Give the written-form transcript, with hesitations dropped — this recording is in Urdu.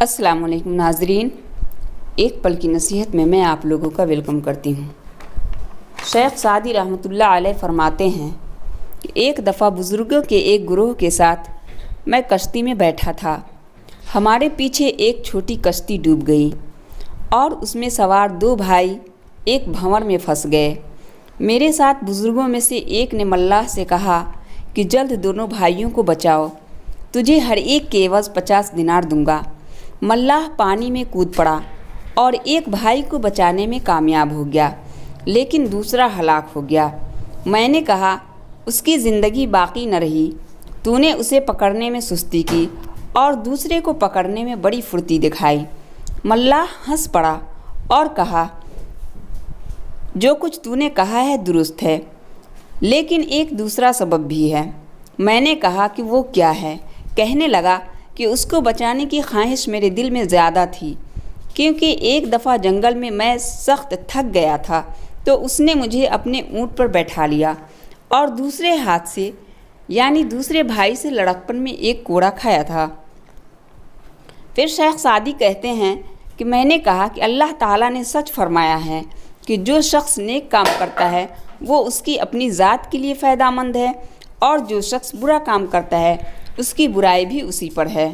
السلام علیکم ناظرین، ایک پل کی نصیحت میں آپ لوگوں کا ویلکم کرتی ہوں۔ شیخ سعدی رحمۃ اللہ علیہ فرماتے ہیں کہ ایک دفعہ بزرگوں کے ایک گروہ کے ساتھ میں کشتی میں بیٹھا تھا۔ ہمارے پیچھے ایک چھوٹی کشتی ڈوب گئی اور اس میں سوار 2 بھائی ایک بھنور میں پھنس گئے۔ میرے ساتھ بزرگوں میں سے ایک نے ملاح سے کہا کہ جلد دونوں بھائیوں کو بچاؤ، تجھے ہر ایک کے عوض 50 دینار دوں گا۔ ملاح پانی میں کود پڑا اور ایک بھائی کو بچانے میں کامیاب ہو گیا، لیکن دوسرا ہلاک ہو گیا۔ میں نے کہا، اس کی زندگی باقی نہ رہی، تو نے اسے پکڑنے میں سستی کی اور دوسرے کو پکڑنے میں بڑی پھرتی دکھائی۔ ملاح ہنس پڑا اور کہا، جو کچھ تو نے کہا ہے درست ہے، لیکن ایک دوسرا سبب بھی ہے۔ میں نے کہا کہ وہ کیا ہے؟ کہنے لگا کہ اس کو بچانے کی خواہش میرے دل میں زیادہ تھی، کیونکہ ایک دفعہ جنگل میں سخت تھک گیا تھا تو اس نے مجھے اپنے اونٹ پر بیٹھا لیا اور دوسرے ہاتھ سے یعنی دوسرے بھائی سے لڑکپن میں ایک کوڑا کھایا تھا۔ پھر شیخ سعدی کہتے ہیں کہ میں نے کہا کہ اللہ تعالیٰ نے سچ فرمایا ہے کہ جو شخص نیک کام کرتا ہے وہ اس کی اپنی ذات کے لیے فائدہ مند ہے، اور جو شخص برا کام کرتا ہے اس کی برائی بھی اسی پر ہے۔